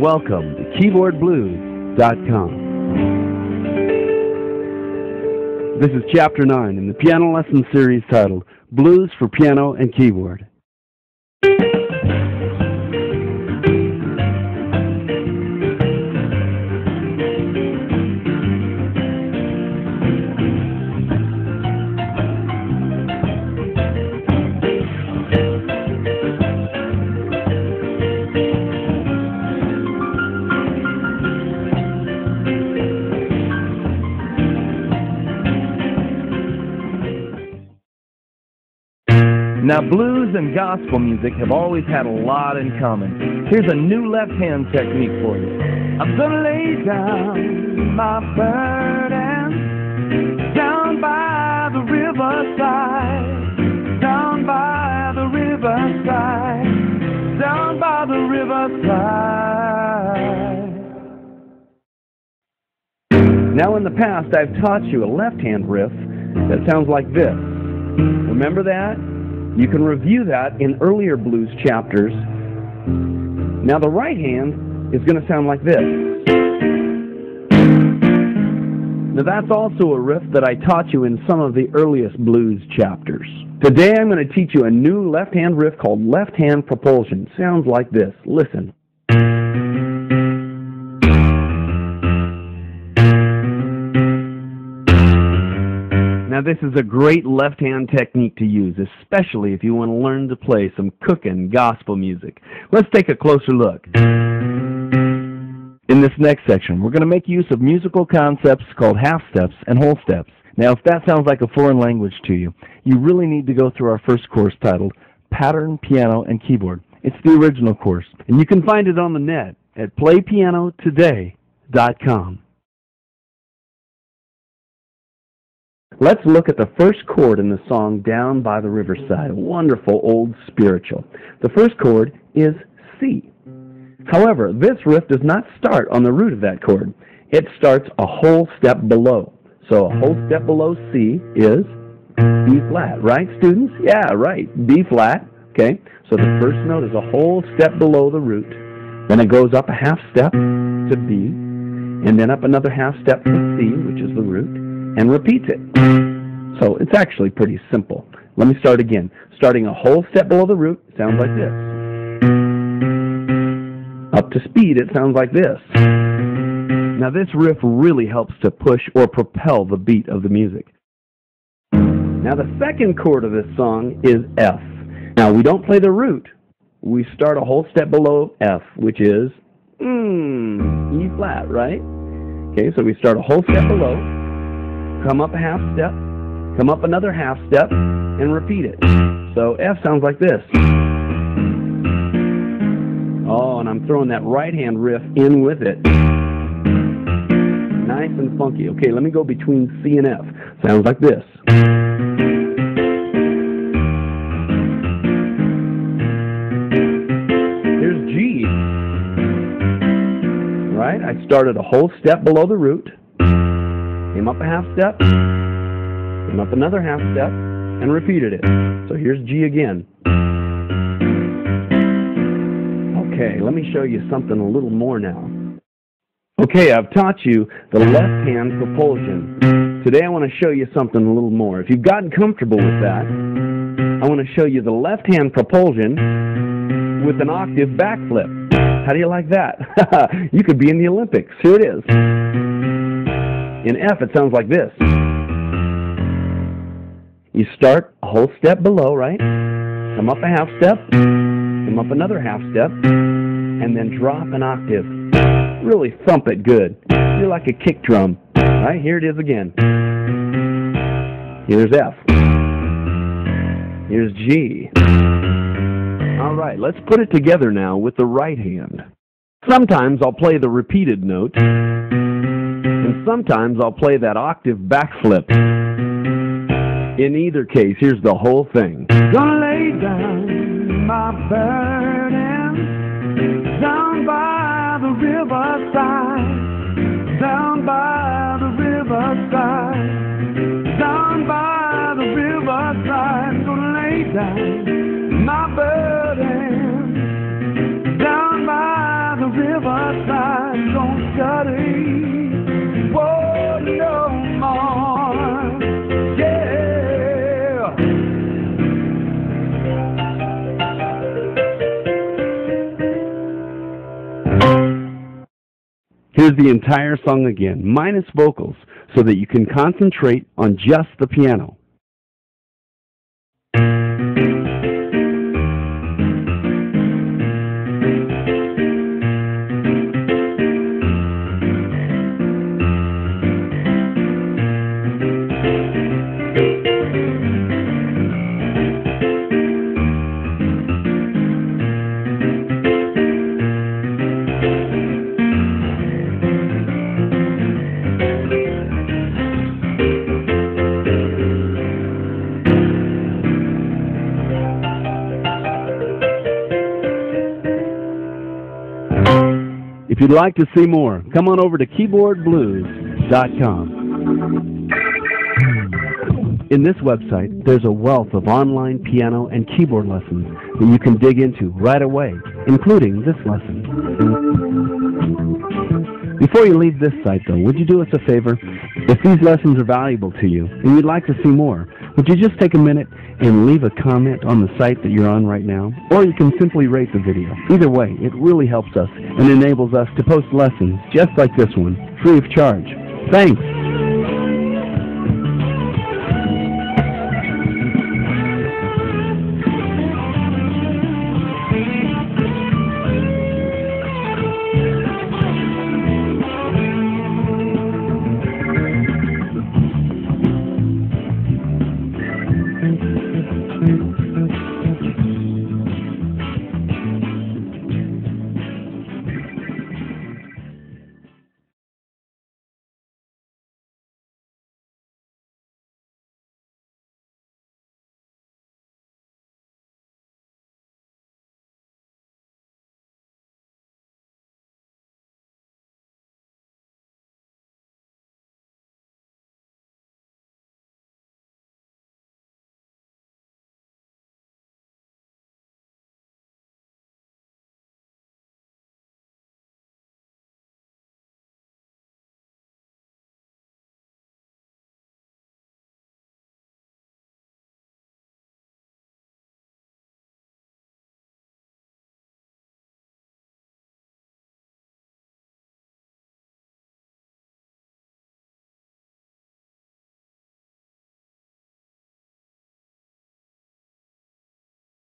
welcome to KeyboardBlues.com. This is Chapter 9 in the piano lesson series titled Blues for Piano and Keyboard. Now, blues and gospel music have always had a lot in common. Here's a new left-hand technique for you. I'm gonna lay down my burden down by the riverside, down by the riverside, down by the riverside. Now, in the past, I've taught you a left-hand riff that sounds like this. Remember that? You can review that in earlier blues chapters. Now the right hand is going to sound like this. Now that's also a riff that I taught you in some of the earliest blues chapters. Today I'm going to teach you a new left-hand riff called left-hand propulsion. Sounds like this. Listen. Now this is a great left-hand technique to use, especially if you want to learn to play some cooking gospel music. Let's take a closer look. In this next section, we're going to make use of musical concepts called half steps and whole steps. Now, if that sounds like a foreign language to you, you really need to go through our first course titled Pattern, Piano, and Keyboard. It's the original course, and you can find it on the net at playpianotoday.com. Let's look at the first chord in the song Down by the Riverside, a wonderful old spiritual. The first chord is C. However, this riff does not start on the root of that chord. It starts a whole step below. So a whole step below C is B flat, right, students? Yeah, right, B flat. Okay, so the first note is a whole step below the root. Then it goes up a half step to B, and then up another half step to C, which is the root, and repeats it. So it's actually pretty simple. Let me start again. Starting a whole step below the root sounds like this. Up to speed, it sounds like this. Now this riff really helps to push or propel the beat of the music. Now the second chord of this song is F. Now we don't play the root. We start a whole step below F, which is E flat, right? Okay, so we start a whole step below, come up a half step, come up another half step, and repeat it. So F sounds like this. Oh, and I'm throwing that right-hand riff in with it. Nice and funky. Okay, let me go between C and F. Sounds like this. Here's G. Right? I started a whole step below the root, came up a half step, came up another half step, and repeated it. So here's G again. Okay, let me show you something a little more now. Okay, I've taught you the left-hand propulsion. Today I want to show you something a little more. If you've gotten comfortable with that, I want to show you the left-hand propulsion with an octave backflip. How do you like that? You could be in the Olympics. Here it is. In F, it sounds like this. You start a whole step below, right? Come up a half step, come up another half step, and then drop an octave. Really thump it good. You're like a kick drum. Right, here it is again. Here's F. Here's G. All right, let's put it together now with the right hand. Sometimes I'll play the repeated note, and sometimes I'll play that octave backflip. In either case, here's the whole thing. Gonna lay down my burden down by the riverside, down by the riverside, down by the riverside. Gonna lay down my burden down by the riverside. Here's the entire song again, minus vocals, so that you can concentrate on just the piano. If you'd like to see more, come on over to keyboardblues.com. In this website, there's a wealth of online piano and keyboard lessons that you can dig into right away, including this lesson. Before you leave this site, though, would you do us a favor? If these lessons are valuable to you and you'd like to see more, would you just take a minute and leave a comment on the site that you're on right now? Or you can simply rate the video. Either way, it really helps us and enables us to post lessons just like this one, free of charge. Thanks!